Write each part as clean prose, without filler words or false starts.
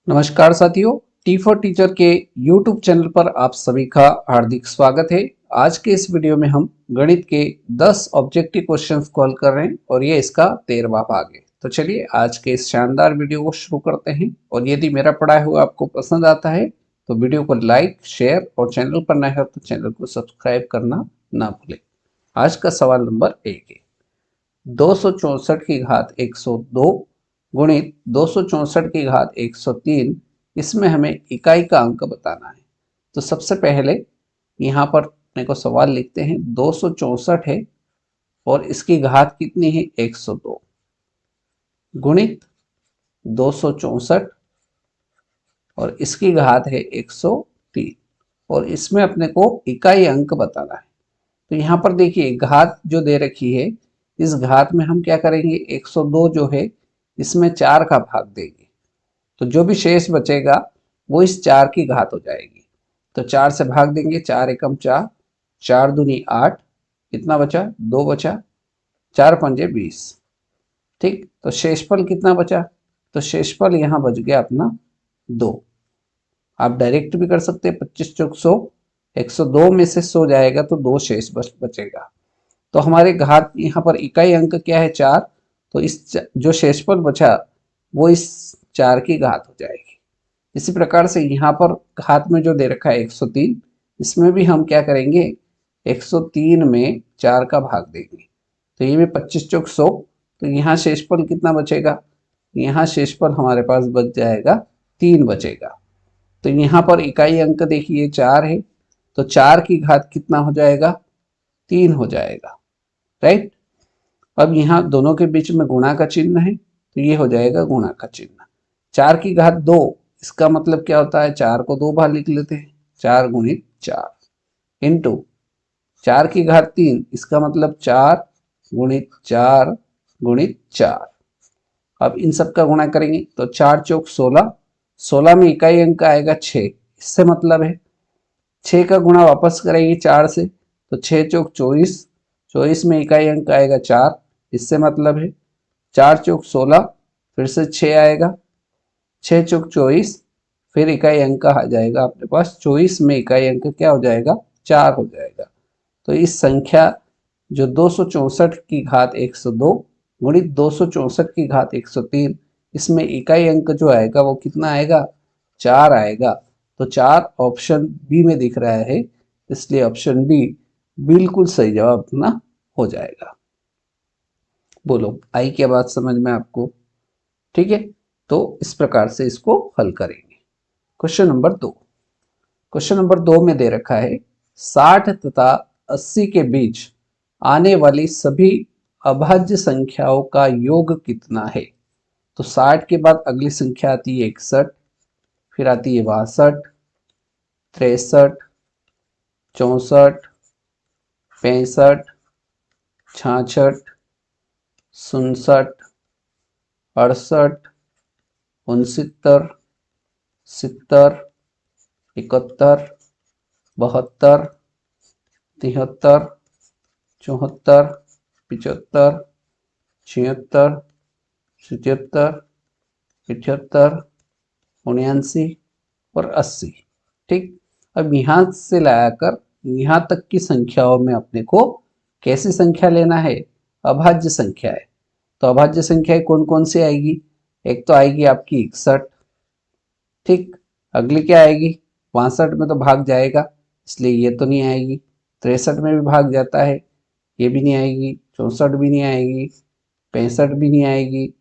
नमस्कार साथियों, T for teacher के यूट्यूब चैनल पर आप सभी का हार्दिक स्वागत है। आज के इस वीडियो में हम गणित के 10 ऑब्जेक्टिव क्वेश्चंस को हल कर रहे हैं और ये इसका 13वां भाग है। तो चलिए आज के इस शानदार वीडियो को शुरू करते हैं। और यदि मेरा पढ़ाया हुआ आपको पसंद आता है तो वीडियो को लाइक, शेयर और चैनल पर नए हो तो चैनल को सब्सक्राइब करना ना भूलें। आज का सवाल नंबर 1 है, 264 की घात 102 गुणित 264 की घात 103, इसमें हमें इकाई का अंक बताना है। तो सबसे पहले यहाँ पर अपने को सवाल लिखते हैं, 264 है और इसकी घात कितनी है 102 गुणित 264 और इसकी घात है 103 और इसमें अपने को इकाई अंक बताना है। तो यहाँ पर देखिए घात जो दे रखी है, इस घात में हम क्या करेंगे, 102 जो है इसमें 4 का भाग देंगे तो जो भी शेष बचेगा वो इस 4 की घात हो जाएगी। तो 4 से भाग देंगे, 4 एकम 4, 4 दूनी 8, कितना बचा, 2 बचा, 4 पंजे 20। ठीक, तो शेषफल कितना बचा, तो शेषफल यहाँ बच गया अपना 2। आप डायरेक्ट भी कर सकते हैं, 25 चौक 100, 102 में से 100 जाएगा तो 2 शेष बचेगा। तो हमारे घात यहाँ पर इकाई अंक क्या है 4, तो इस जो शेषफल बचा वो इस 4 की घात हो जाएगी। इसी प्रकार से यहाँ पर घात में जो दे रखा है 103, इसमें भी हम क्या करेंगे, 103 में 4 का भाग देंगे तो ये भी 25 चौक 100, तो यहाँ शेषफल कितना बचेगा, यहाँ शेषफल हमारे पास बच जाएगा 3 बचेगा। तो यहाँ पर इकाई अंक देखिए 4 है तो 4 की घात कितना हो जाएगा, 3 हो जाएगा, राइट। अब यहाँ दोनों के बीच में गुणा का चिन्ह है तो ये हो जाएगा गुणा का चिन्ह। 4 की घात 2, इसका मतलब क्या होता है, 4 को 2 बार लिख लेते हैं, 4 गुणित 4 इंटू 4 की घात 3, इसका मतलब 4 गुणित 4 गुणित 4। अब इन सब का गुणा करेंगे तो 4 चौक 16, 16 में इकाई अंक आएगा 6, इससे मतलब है 6 का गुणा वापस करेंगे 4 से तो 6 चौक 24, 24 में इकाई अंक आएगा 4, इससे मतलब है 4 चौक 16, फिर से 6 आएगा, 6 चौक 24, फिर इकाई अंक आ जाएगा अपने पास 24 में इकाई अंक क्या हो जाएगा, 4 हो जाएगा। तो इस संख्या जो 264 की घात 102 गुणित 264 की घात 103, इसमें इकाई अंक जो आएगा वो कितना आएगा, 4 आएगा। तो 4 ऑप्शन बी में दिख रहा है, इसलिए ऑप्शन बी बिल्कुल सही जवाब अपना हो जाएगा। बोलो आई क्या बात समझ में आपको, ठीक है। तो इस प्रकार से इसको हल करेंगे। क्वेश्चन नंबर 2, क्वेश्चन नंबर 2 में दे रखा है 60 तथा 80 के बीच आने वाली सभी अभाज्य संख्याओं का योग कितना है। तो 60 के बाद अगली संख्या आती है 61, फिर आती है 62, 63, 64, 65, 66, 67, 68, 69, 70, 71, 72, 73, 74, 75, 76, 77, 78, 79 और 80। ठीक, अब यहाँ से लाकर यहाँ तक की संख्याओं में अपने को कैसी संख्या लेना है, अभाज्य संख्या है। तो अभाज्य संख्याएं कौन कौन सी आएगी, एक तो आएगी आपकी 61, ठीक, अगली क्या आएगी 62 में तो भाग जाएगा इसलिए ये तो नहीं आएगी, 63 में भी भाग जाता है ये भी नहीं आएगी, 64 भी नहीं आएगी, 65 भी नहीं आएगी,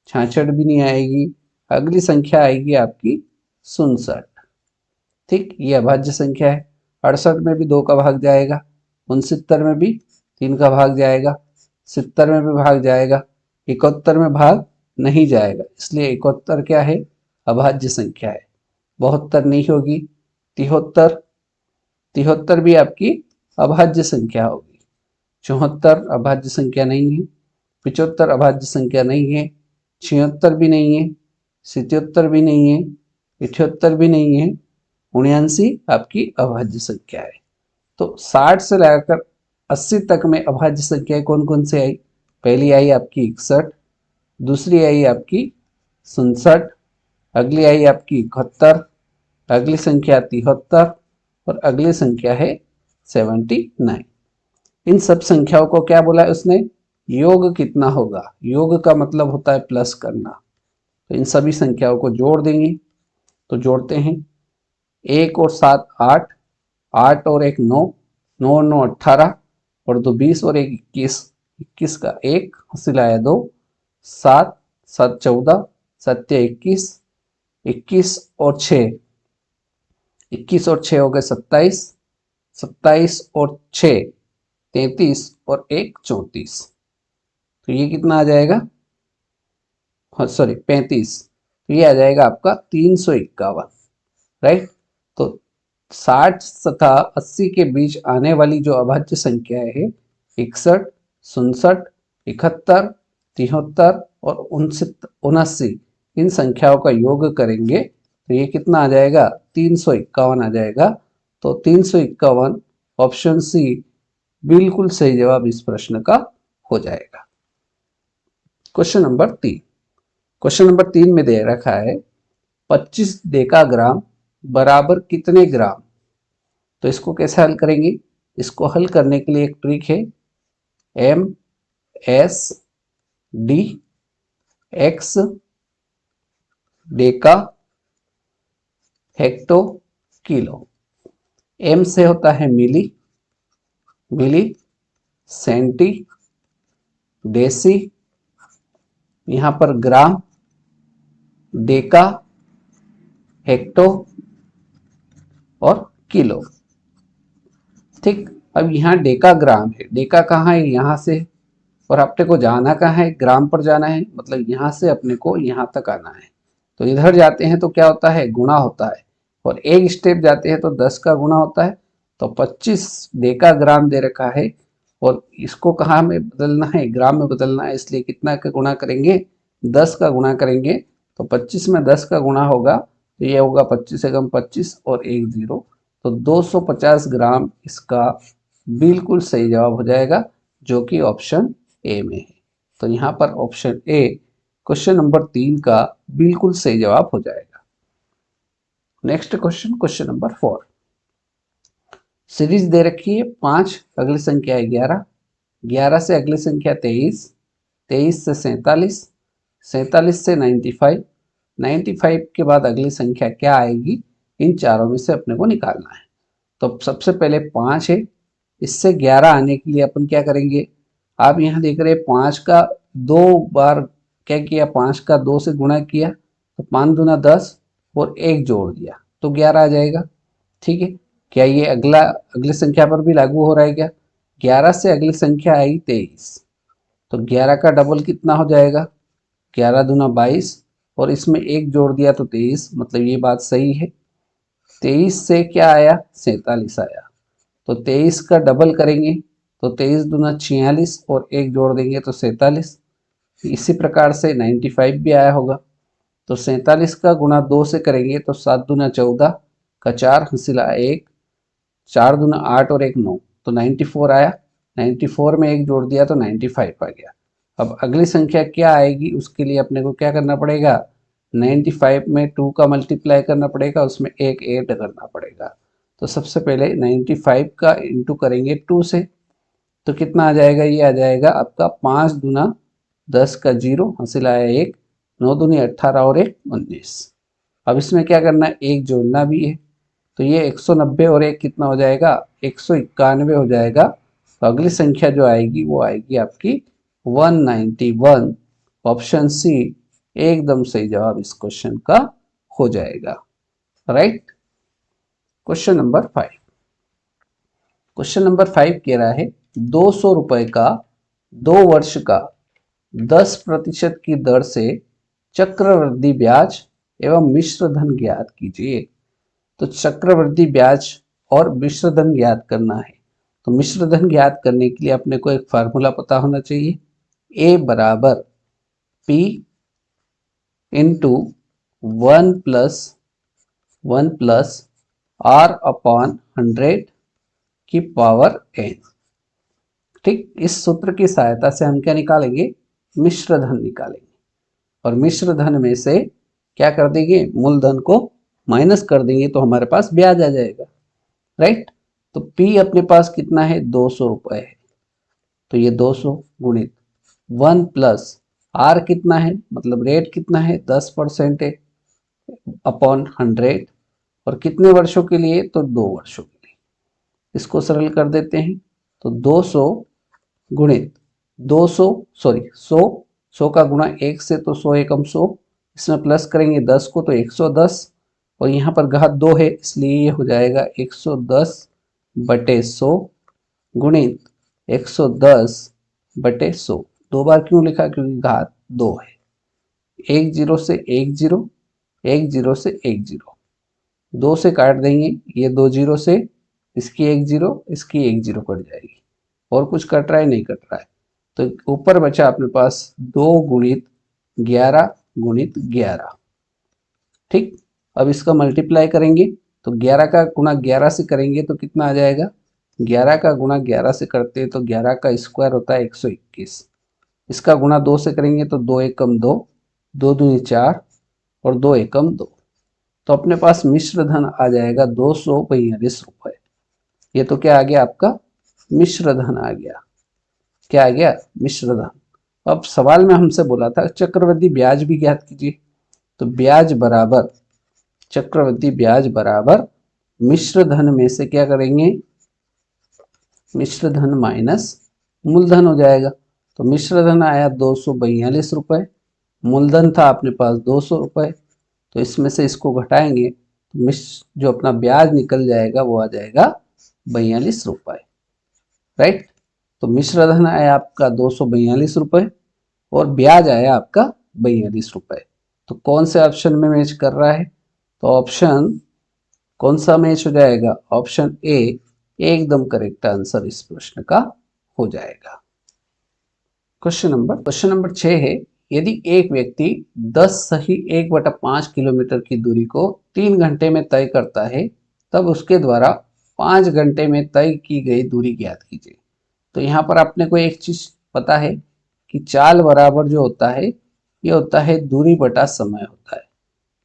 66 भी नहीं आएगी, अगली संख्या आएगी आपकी 69। ठीक, ये अभाज्य संख्या है। 68 में भी 2 का भाग जाएगा, 69 में भी 3 का भाग जाएगा, 70 में भी भाग जाएगा, 71 में भाग नहीं जाएगा इसलिए 71 क्या है, अभाज्य संख्या है। 72 नहीं होगी, 73, 73 भी आपकी अभाज्य संख्या होगी। 74 अभाज्य संख्या नहीं है, 75 अभाज्य संख्या नहीं है, 76 भी नहीं है, 77 भी नहीं है, 78 भी नहीं है, 79 आपकी अभाज्य संख्या है। तो 60 से लेकर 80 तक में अभाज्य संख्याएं कौन कौन सी आई, पहली आई आपकी 61, दूसरी आई आपकी 67, अगली आई आपकी 71, अगली संख्या 73 और अगली संख्या है 79। इन सब संख्याओं को क्या बोला है उसने, योग कितना होगा। योग का मतलब होता है प्लस करना। तो इन सभी संख्याओं को जोड़ देंगे। तो जोड़ते हैं, 1 और 7 8, 8 और 1 9, 9 और 9 18 और 2 20 और 1 21, 21 का 1 हंसिलाया 2, 7 7 14, 7 21, 21 और 6, 21 और 6 हो गए 27, 27 और 6 33 और 1 34। तो ये कितना आ जाएगा, हाँ सॉरी 35। तो ये आ जाएगा आपका 351, राइट। तो 60 तथा 80 के बीच आने वाली जो अभाज्य संख्याएं है 61, 67, 71, 73 और 79, इन संख्याओं का योग करेंगे तो ये कितना आ जाएगा, 351 आ जाएगा। तो 351 ऑप्शन सी बिल्कुल सही जवाब इस प्रश्न का हो जाएगा। क्वेश्चन नंबर 3, क्वेश्चन नंबर 3 में दे रखा है 25 डेकाग्राम बराबर कितने ग्राम। तो इसको कैसे हल करेंगे, इसको हल करने के लिए एक ट्रिक है, M S D X deca hecto kilo. M से होता है मिली, मिली सेंटी डेसी, यहां पर ग्राम, डेका हेक्टो और किलो। ठीक, अब यहाँ डेका ग्राम है, डेका कहाँ है, यहाँ से, और अपने को जाना कहाँ है, ग्राम पर जाना है, मतलब यहाँ से अपने को यहाँ तक आना है। तो इधर जाते हैं तो क्या होता है, गुणा होता है, और एक स्टेप जाते हैं तो 10 का गुणा होता है। तो 25 डेका ग्राम दे रखा है और इसको कहाँ में बदलना है, ग्राम में बदलना है, इसलिए कितना का गुणा करेंगे, 10 का गुणा करेंगे। तो 25 में 10 का गुणा होगा तो ये होगा 25 से कम 25 और 1 0, तो 250 ग्राम इसका बिल्कुल सही जवाब हो जाएगा, जो कि ऑप्शन ए में है। तो यहाँ पर ऑप्शन ए क्वेश्चन नंबर 3 का बिल्कुल सही जवाब हो जाएगा। Next question, question number 4, series दे रखी है 5, अगली संख्या है 11, 11 से अगली संख्या 23, 23 से 47, 47 से 95, 95 के बाद अगली संख्या क्या आएगी, इन चारों में से अपने को निकालना है। तो सबसे पहले 5 है, इससे 11 आने के लिए अपन क्या करेंगे, आप यहाँ देख रहे हैं 5 का 2 बार क्या किया, 5 का 2 से गुणा किया तो 5 दूना 10 और 1 जोड़ दिया तो 11 आ जाएगा। ठीक है, क्या ये अगली संख्या पर भी लागू हो रहा है क्या, 11 से अगली संख्या आई 23, तो 11 का डबल कितना हो जाएगा, 11 दूना 22 और इसमें 1 जोड़ दिया तो 23, मतलब ये बात सही है। 23 से क्या आया, 47 आया, तो 23 का डबल करेंगे तो 23 दूना 46 और 1 जोड़ देंगे तो 47। इसी प्रकार से 95 भी आया होगा, तो 47 का गुणा 2 से करेंगे तो 7 दूना 14 का 4 हंसिला 1, 4 दूना 8 और 1 9, तो 94 आया। 94 में 1 जोड़ दिया तो 95 आ गया। अब अगली संख्या क्या आएगी, उसके लिए अपने को क्या करना पड़ेगा, 95 में 2 का मल्टीप्लाई करना पड़ेगा, उसमें 1 ऐड करना पड़ेगा। तो सबसे पहले 95 का इंटू करेंगे 2 से, तो कितना आ जाएगा, ये आ जाएगा आपका 5 दूना 10 का 0 हासिल आया 1, 9 दूनी 18 और 1 19। अब इसमें क्या करना है, 1 जोड़ना भी है, तो ये 190 और 1 कितना हो जाएगा, 191 हो जाएगा। तो अगली संख्या जो आएगी वो आएगी आपकी 191, ऑप्शन सी एकदम सही जवाब इस क्वेश्चन का हो जाएगा, right. Question number 5, question number 5 कह रहा है 200 रुपए का 2 वर्ष का 10% की दर से चक्रवृद्धि ब्याज एवं मिश्र धन ज्ञात कीजिए। तो चक्रवृद्धि ब्याज और मिश्र धन ज्ञात करना है। तो मिश्र धन ज्ञात करने के लिए अपने को एक फार्मूला पता होना चाहिए, ए बराबर P into 1 plus R upon 100 की पावर n। ठीक, इस सूत्र की सहायता से हम क्या निकालेंगे, मिश्र धन निकालेंगे, और मिश्र धन में से क्या कर देंगे, मूलधन को माइनस कर देंगे तो हमारे पास ब्याज आ जाएगा, राइट। तो P अपने पास कितना है, 200 रुपए है, तो ये 200 गुणित 1 प्लस R कितना है, मतलब रेट कितना है, 10% है, अपॉन 100, और कितने वर्षों के लिए, तो 2 वर्षों के लिए। इसको सरल कर देते हैं, तो 200 गुणित 200 सॉरी 100, 100 का गुणा 1 से तो 100 एकम 100, इसमें प्लस करेंगे 10 को तो 110, और यहाँ पर घात 2 है इसलिए ये हो जाएगा 110/100 गुणित 110/100। 2 बार क्यों लिखा, क्योंकि घात 2 है। 1 0 से 1 0, 1 0 से 1 0, 2 से काट देंगे, ये 2 0 से, इसकी 1 0, इसकी 1 0 कट जाएगी, और कुछ कट रहा है, नहीं कट रहा है, तो ऊपर बचा अपने पास 2 गुणित 11 गुणित 11। ठीक, अब इसका मल्टीप्लाई करेंगे तो 11 का गुणा 11 से करेंगे तो कितना आ जाएगा, 11 का गुणा 11 से करते हैं तो 11 का स्क्वायर होता है 121, इसका गुणा 2 से करेंगे तो 2 एकम 2, 2 दूनी 4, और 2 एकम 2, तो अपने पास मिश्र धन आ जाएगा 242 रुपए। ये तो क्या आ गया, आपका मिश्र धन आ गया। क्या आ गया, मिश्र धन। अब सवाल में हमसे बोला था चक्रवृद्धि ब्याज भी ज्ञात कीजिए, तो ब्याज बराबर, चक्रवृद्धि ब्याज बराबर मिश्र धन में से क्या करेंगे, मिश्र धन माइनस मूलधन हो जाएगा। तो मिश्र धन आया 242 रुपए, मूलधन था अपने पास 200 रुपए, तो इसमें से इसको घटाएंगे तो जो अपना ब्याज निकल जाएगा वो आ जाएगा 42 रुपए, राइट। तो मिश्र धन आया आपका 242 रुपए और ब्याज आया आपका 42 रुपए। तो कौन से ऑप्शन में मैच कर रहा है, तो ऑप्शन कौन सा मैच हो जाएगा, ऑप्शन ए एकदम करेक्ट आंसर इस प्रश्न का हो जाएगा। क्वेश्चन नंबर 6 है, यदि एक व्यक्ति 10 सही 1/5 किलोमीटर की दूरी को 3 घंटे में तय करता है, तब उसके द्वारा 5 घंटे में तय की गई दूरी ज्ञात कीजिए। तो यहाँ पर आपने को एक चीज पता है कि चाल बराबर जो होता है ये होता है दूरी बटा समय होता है।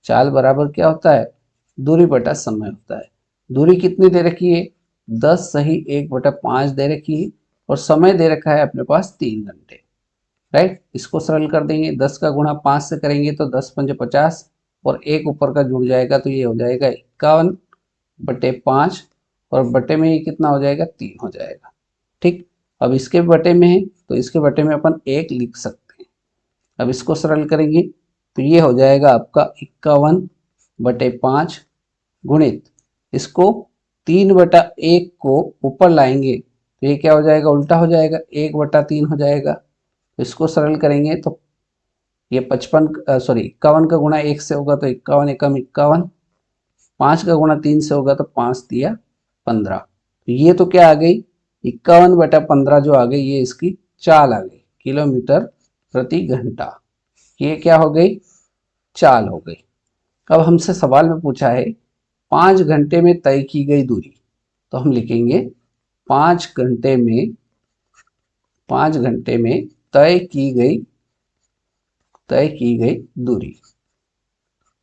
चाल बराबर क्या होता है, दूरी बटा समय होता है। दूरी कितनी दे रखी है, 10 सही 1/5 दे रखी है, और समय दे रखा है अपने पास 3 घंटे, राइट। इसको सरल कर देंगे, 10 का गुणा 5 से करेंगे तो 10 पंजे 50, और एक ऊपर का जुड़ जाएगा तो ये हो जाएगा 51/5, और बटे में ये कितना हो जाएगा, 3 हो जाएगा। ठीक, अब इसके बटे में है तो इसके बटे में अपन 1 लिख सकते हैं। अब इसको सरल करेंगे तो ये हो जाएगा आपका 51/5 गुणित इसको 3/1 को ऊपर लाएंगे तो ये क्या हो जाएगा, उल्टा हो जाएगा, 1/3 हो जाएगा। तो इसको सरल करेंगे तो ये 51 का गुणा 1 से होगा तो 51 एकम 51, 5 का गुणा 3 से होगा तो 5 दिया 15। तो ये तो क्या आ गई, 51/15 जो आ गई, ये इसकी चाल आ गई, किलोमीटर प्रति घंटा। ये क्या हो गई, चाल हो गई। अब हमसे सवाल में पूछा है 5 घंटे में तय की गई दूरी, तो हम लिखेंगे 5 घंटे में, 5 घंटे में तय की गई दूरी।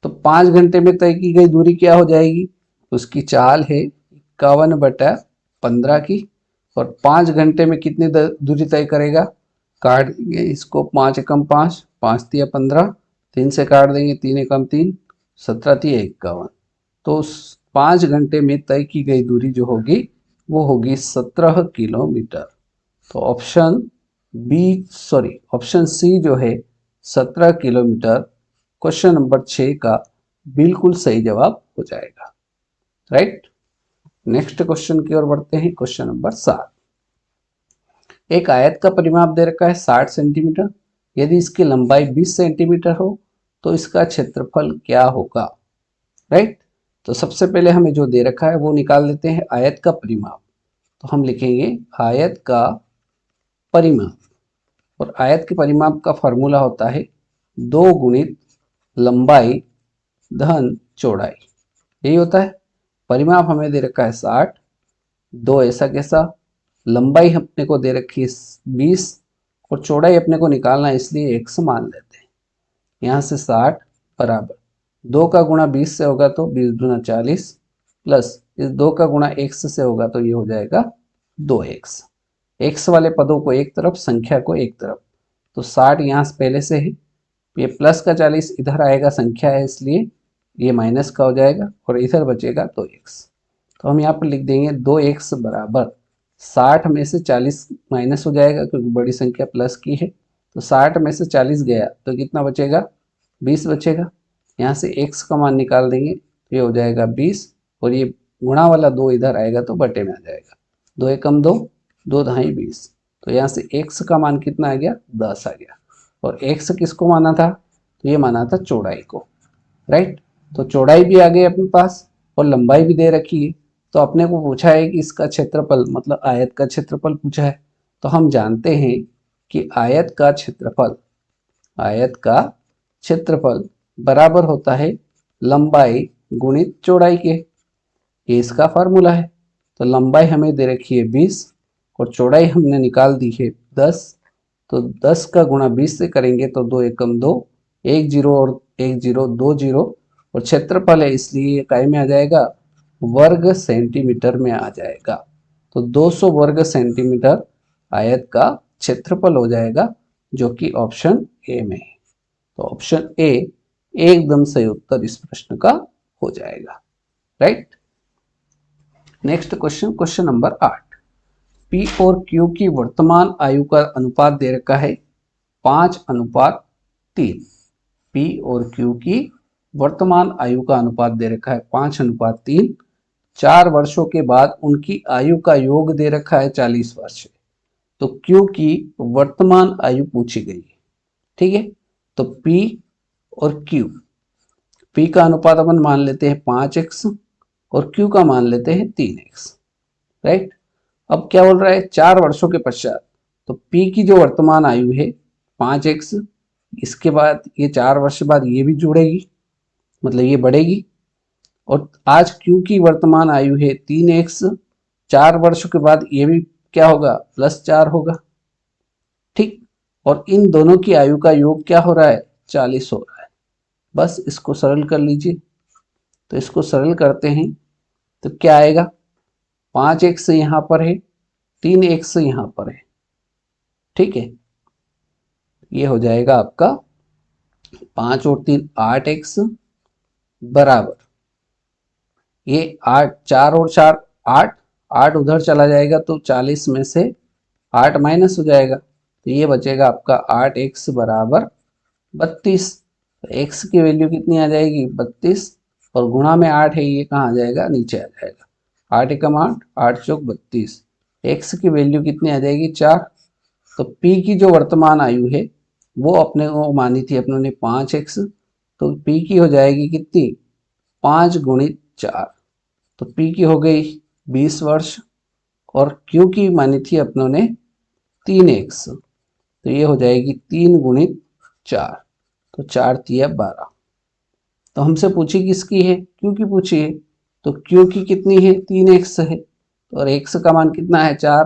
तो 5 घंटे में तय की गई दूरी क्या हो जाएगी, उसकी चाल है 51/15 की, और 5 घंटे में कितनी दूरी तय करेगा, काट देंगे इसको, 5 एकम 5, 5 तिया 15, 3 से काट देंगे, 3 एकम 3, 17 तिया 51। तो 5 घंटे में तय की गई दूरी जो होगी वो होगी 17 किलोमीटर। तो ऑप्शन सी जो है 17 किलोमीटर क्वेश्चन नंबर 6 का बिल्कुल सही जवाब हो जाएगा, राइट। नेक्स्ट क्वेश्चन की ओर बढ़ते हैं। क्वेश्चन नंबर 7, एक आयत का परिमाप दे रखा है 60 सेंटीमीटर, यदि इसकी लंबाई 20 सेंटीमीटर हो तो इसका क्षेत्रफल क्या होगा, राइट। तो सबसे पहले हमें जो दे रखा है वो निकाल लेते हैं, आयत का परिमाप। तो हम लिखेंगे आयत का परिमाप, और आयत के परिमाप का फॉर्मूला होता है 2 गुणित लंबाई धन चौड़ाई, यही होता है। परिमाप हमें दे रखा है 60, 2 ऐसा कैसा, लंबाई अपने को दे रखी है 20, और चौड़ाई अपने को निकालना है इसलिए 100 मान लेते हैं। यहाँ से 60 बराबर 2 का गुणा 20 से होगा तो 20 दूना 40 प्लस इस 2 का गुणा x से होगा तो ये हो जाएगा 2x। x वाले पदों को एक तरफ, संख्या को एक तरफ, तो 60 यहाँ से पहले से है, ये प्लस का 40 इधर आएगा, संख्या है इसलिए ये माइनस का हो जाएगा और इधर बचेगा 2x। तो हम यहाँ पर लिख देंगे 2x बराबर 60 में से 40 माइनस हो जाएगा क्योंकि बड़ी संख्या प्लस की है, तो 60 में से 40 गया तो कितना बचेगा, 20 बचेगा। यहाँ से x का मान निकाल देंगे तो ये हो जाएगा 20 और ये गुणा वाला 2 इधर आएगा तो बटे में आ जाएगा, 2 एकम 2, 2 ढाई 20, तो यहाँ से x का मान कितना आ गया, 10 आ गया। और x किसको माना था, तो ये माना था चौड़ाई को, राइट। तो चौड़ाई भी आ गई अपने पास और लंबाई भी दे रखी है, तो अपने को पूछा है कि इसका क्षेत्रफल मतलब आयत का क्षेत्रफल पूछा है। तो हम जानते हैं कि आयत का क्षेत्रफल बराबर होता है लंबाई गुणित चौड़ाई के, ये इसका फार्मूला है। तो लंबाई हमें दे रखी है 20 और चौड़ाई हमने निकाल दी है 10, तो 10 का गुणा 20 से करेंगे तो 2 एकम 2, 1 जीरो और 1 जीरो 2 जीरो, और क्षेत्रफल है इसलिए इकाई में आ जाएगा, वर्ग सेंटीमीटर में आ जाएगा। तो 200 वर्ग सेंटीमीटर आयत का क्षेत्रफल हो जाएगा, जो कि ऑप्शन ए में है। तो ऑप्शन ए एकदम सही उत्तर इस प्रश्न का हो जाएगा, right. Next question, question number 8। P और क्यू की वर्तमान आयु का अनुपात दे रखा है 5:3। पी और क्यू की वर्तमान आयु का अनुपात दे रखा है 5:3। 4 वर्षों के बाद उनकी आयु का योग दे रखा है 40 वर्ष। तो क्यू की वर्तमान आयु पूछी गई है, ठीक है। तो पी और क्यू, पी का अनुपात अपन मान लेते हैं 5x और क्यू का मान लेते हैं 3x, राइट। अब क्या बोल रहा है, 4 वर्षों के पश्चात, तो पी की जो वर्तमान आयु है 5x, इसके बाद ये 4 वर्ष बाद ये भी जुड़ेगी, मतलब ये बढ़ेगी, और आज क्यू की वर्तमान आयु है 3x, 4 वर्षों के बाद ये भी क्या होगा, +4 होगा, ठीक। और इन दोनों की आयु का योग क्या हो रहा है, 40 हो रहा है। बस इसको सरल कर लीजिए, तो इसको सरल करते हैं तो क्या आएगा, 5x यहाँ पर है, 3x यहाँ पर है, ठीक है। ये हो जाएगा आपका 5 और 3 8x बराबर, ये 8, 4 और 4 8, 8 उधर चला जाएगा तो 40 में से 8 माइनस हो जाएगा, तो ये बचेगा आपका 8x बराबर 32। तो x की वैल्यू कितनी आ जाएगी, 32, और गुणा में 8 है, ये कहाँ आ जाएगा, नीचे आ जाएगा, 8 एकम 8, 8 चौक 32, x की वैल्यू कितनी आ जाएगी, 4। तो p की जो वर्तमान आयु है वो अपने को मानी थी अपने ने 5x, तो p की हो जाएगी कितनी, 5 गुणित 4, तो p की हो गई 20 वर्ष, और q की मानी थी अपनों ने 3x, तो ये हो जाएगी 3 गुणित 4, तो 4 तिया 12। तो हमसे पूछी किसकी है, q की पूछी है, तो q की कितनी है, 3x है, और x का मान कितना है, 4,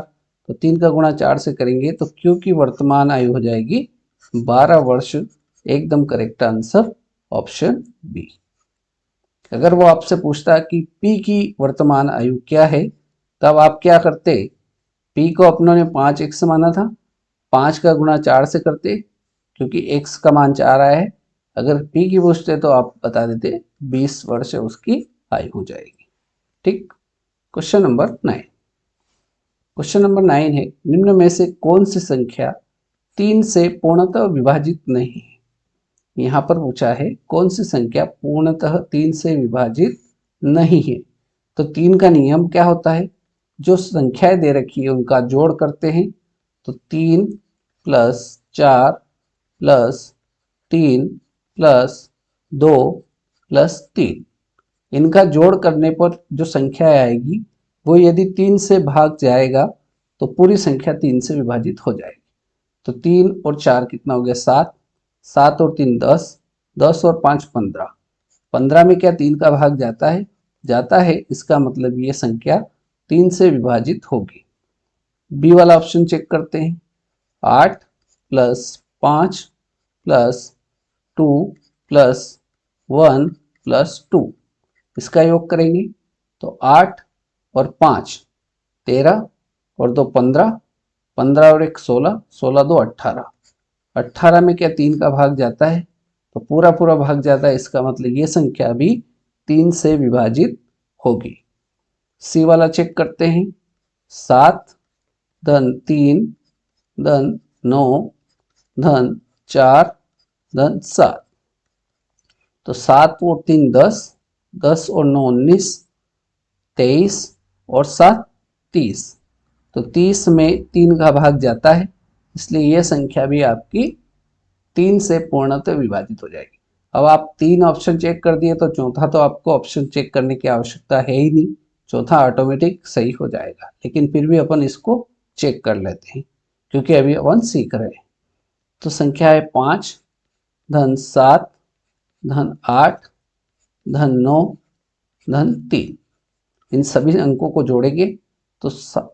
तो 3 का गुणा 4 से करेंगे तो q की वर्तमान आयु हो जाएगी 12 वर्ष। एकदम करेक्ट आंसर ऑप्शन बी। अगर वो आपसे पूछता कि p की वर्तमान आयु क्या है, तब आप क्या करते, p को अपनों ने 5x माना था, 5 का गुणा 4 से करते क्योंकि x का मान 4 आया है। अगर p की पूछते तो आप बता देते 20 वर्ष उसकी आयु हो जाएगी, ठीक। Question number 9। क्वेश्चन नंबर 9 है, निम्न में से कौन सी संख्या 3 से पूर्णतः विभाजित नहीं है। यहाँ पर पूछा है कौन सी संख्या पूर्णतः 3 से विभाजित नहीं है। तो 3 का नियम क्या होता है, जो संख्याएं दे रखी है उनका जोड़ करते हैं, तो 3 प्लस 4 प्लस 3 प्लस 2 प्लस 3, इनका जोड़ करने पर जो संख्या आएगी वो यदि 3 से भाग जाएगा तो पूरी संख्या 3 से विभाजित हो जाएगी। तो 3 और 4 कितना हो गया, 7, 7 और 3 10, 10 और 5 15, 15 में क्या 3 का भाग जाता है, इसका मतलब ये संख्या 3 से विभाजित होगी। बी वाला ऑप्शन चेक करते हैं, 8 प्लस 5 प्लस 2 प्लस 1 प्लस 2, इसका योग करेंगे तो 8 और 5 13 और 2 15, 15 और 1 16, 16 2 18, 18 में क्या 3 का भाग जाता है तो पूरा पूरा भाग जाता है, इसका मतलब ये संख्या भी 3 से विभाजित होगी। सी वाला चेक करते हैं, 7 धन 3 धन 9 धन 4 धन 7, तो 7 और 3 10, 10 और 9 19, 23 और 7 30, तो 30 में 3 का भाग जाता है, इसलिए यह संख्या भी आपकी 3 से पूर्णतः विभाजित हो जाएगी। अब आप 3 ऑप्शन चेक कर दिए तो चौथा तो आपको ऑप्शन चेक करने की आवश्यकता है ही नहीं, चौथा ऑटोमेटिक सही हो जाएगा, लेकिन फिर भी अपन इसको चेक कर लेते हैं क्योंकि अभी अपन सीख रहे हैं। तो संख्या है 5 धन 7 धन 8 धन 9 धन 3, इन सभी अंकों को जोड़ेंगे तो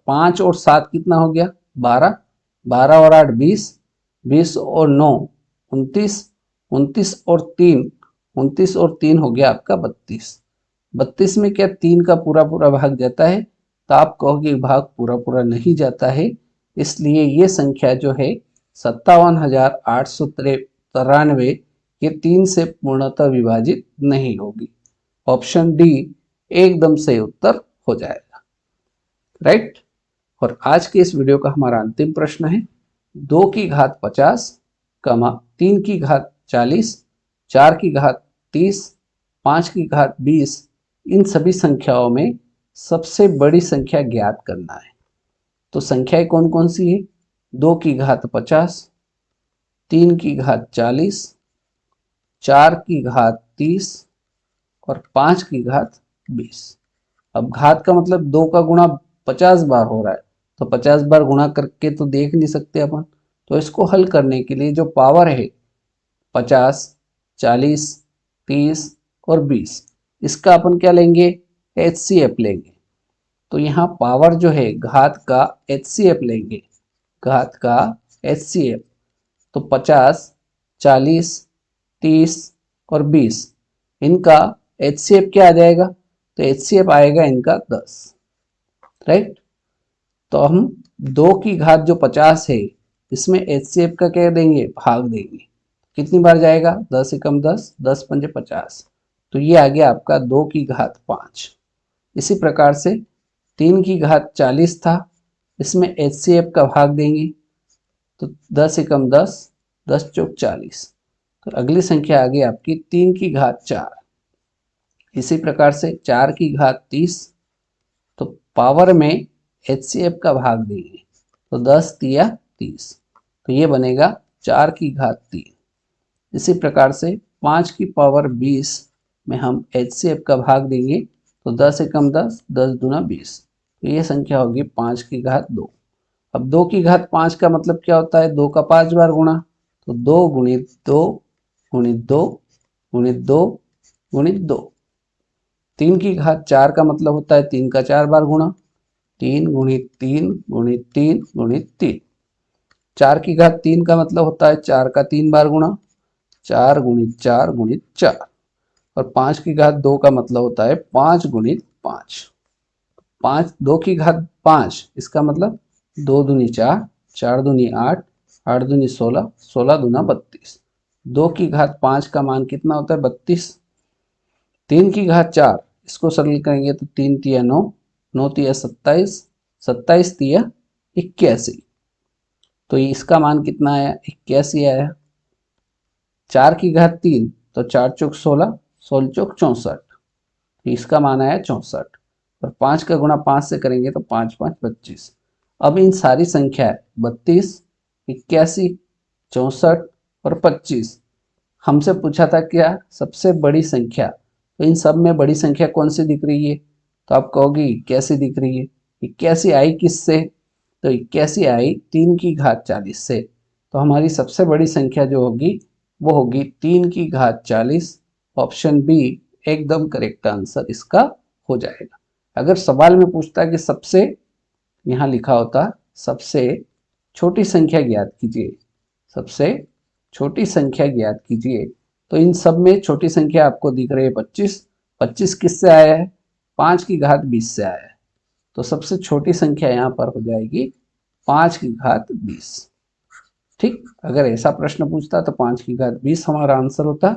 5 और 7 कितना हो गया 12, 12 और 8 20, 20 और 9 29, 29 और 3 29 और 3 हो गया आपका 32, 32 में क्या 3 का पूरा पूरा भाग जाता है तो आप कहोगे भाग पूरा पूरा नहीं जाता है, इसलिए ये संख्या जो है 57,893 ये 3 से पूर्णतः विभाजित नहीं होगी। ऑप्शन डी एकदम सही उत्तर हो जाएगा, राइट। और आज के इस वीडियो का हमारा अंतिम प्रश्न है 2 की घात 50, 3 की घात 40, 4 की घात 30, 5 की घात 20, इन सभी संख्याओं में सबसे बड़ी संख्या ज्ञात करना है। तो संख्याएं कौन कौन सी है 2 की घात 50, 3 की घात 40, 4 की घात 30 और 5 की घात 20। अब घात का मतलब 2 का गुणा 50 बार हो रहा है तो 50 बार गुणा करके तो देख नहीं सकते अपन, तो इसको हल करने के लिए जो पावर है 50, 40, 30 और 20, इसका अपन क्या लेंगे HCF लेंगे। तो यहाँ पावर जो है घात का HCF लेंगे, घात का HCF, तो 50, 40, 30 और 20 इनका HCF क्या आ जाएगा तो HCF आएगा इनका 10, राइट। तो हम 2 की घात जो 50 है इसमें HCF का क्या देंगे भाग देंगे, कितनी बार जाएगा 10 एकम 10, 10 पंजे 50, तो ये आ गया आपका 2 की घात 5। इसी प्रकार से 3 की घात 40 था, इसमें HCF का भाग देंगे तो 10 एकम 10, 10 चौक 40, तो अगली संख्या आ गई आपकी 3 की घात 4। इसी प्रकार से 4 की घात 30, तो पावर में HCF का भाग देंगे तो 10 तिया 30, तो ये बनेगा 4 की घात 3। इसी प्रकार से 5 की पावर 20 में हम HCF का भाग देंगे तो 10 एकम 10, 10 दूना 20, तो ये संख्या होगी 5 की घात 2। अब 2 की घात 5 का मतलब क्या होता है 2 का 5 बार गुणा, तो 2 गुणित 2 गुणित 2 गुणित 2 गुणित 2। 3 की घात 4 का मतलब होता है 3 का 4 बार गुणा, 3 गुणित 3 गुणित 3 गुणित 3। 4 की घात 3 का मतलब होता है 4 का 3 बार गुणा, 4 गुणित 4 गुणित 4। और 5 की घात 2 का मतलब होता है 5 गुणित 5। 2 की घात 5 इसका मतलब 2 दूनी 4, 4 दूनी 8, 8 दूनी 16, 16 दूना 32। 2 की घात 5 का मान कितना होता है 32। 3 की घात 4 इसको सरल करेंगे तो 3 तिया 9, 9 तिया 27, 27 तिया 81, तो इसका मान कितना आया 81 आया। 4 की घात 3 तो 4 चौक 16, 16 चौक 64, इसका मान आया 64, और 5 का गुणा 5 से करेंगे तो 5 5 25। अब इन सारी संख्या 32, 81, 64 और 25 हमसे पूछा था क्या सबसे बड़ी संख्या, तो इन सब में बड़ी संख्या कौन सी दिख रही है तो आप कहोगे 81 दिख रही है। 81 आई किससे तो 81 आई 3 की घात 40 से, तो हमारी सबसे बड़ी संख्या जो होगी वो होगी 3 की घात 40। ऑप्शन बी एकदम करेक्ट आंसर इसका हो जाएगा। अगर सवाल में पूछता है कि सबसे, यहाँ लिखा होता सबसे छोटी संख्या ज्ञात कीजिए, सबसे छोटी संख्या ज्ञात कीजिए, तो इन सब में छोटी संख्या आपको दिख रही है 25। 25 किससे आया है? 5 की घात 20 से आया है। तो सबसे छोटी संख्या यहाँ पर हो जाएगी 5 की घात 20। ठीक, अगर ऐसा प्रश्न पूछता तो 5 की घात 20 हमारा आंसर होता,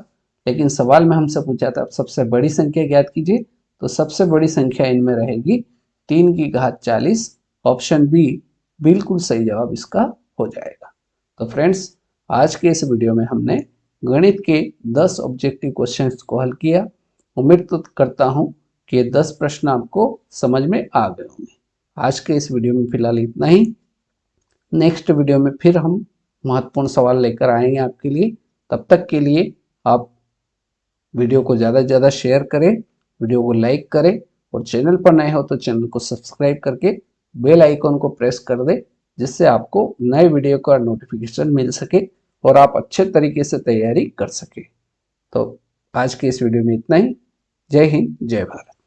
लेकिन सवाल में हमसे पूछा था सबसे बड़ी संख्या ज्ञात कीजिए, तो सबसे बड़ी संख्या इनमें रहेगी 3 की घात 40। ऑप्शन बी बिल्कुल सही जवाब इसका हो जाएगा। तो फ्रेंड्स, आज के इस वीडियो में हमने गणित के 10 ऑब्जेक्टिव क्वेश्चंस को हल किया। उम्मीद तो करता हूं कि ये 10 प्रश्न आपको समझ में आ गए होंगे। आज के इस वीडियो में फिलहाल इतना ही। नेक्स्ट वीडियो में फिर हम महत्वपूर्ण सवाल लेकर आएंगे आपके लिए। तब तक के लिए आप वीडियो को ज़्यादा से ज़्यादा शेयर करें, वीडियो को लाइक करें, और चैनल पर नए हो तो चैनल को सब्सक्राइब करके बेल आइकॉन को प्रेस कर दें, जिससे आपको नए वीडियो का नोटिफिकेशन मिल सके और आप अच्छे तरीके से तैयारी कर सके। तो आज के इस वीडियो में इतना ही। जय हिंद, जय भारत।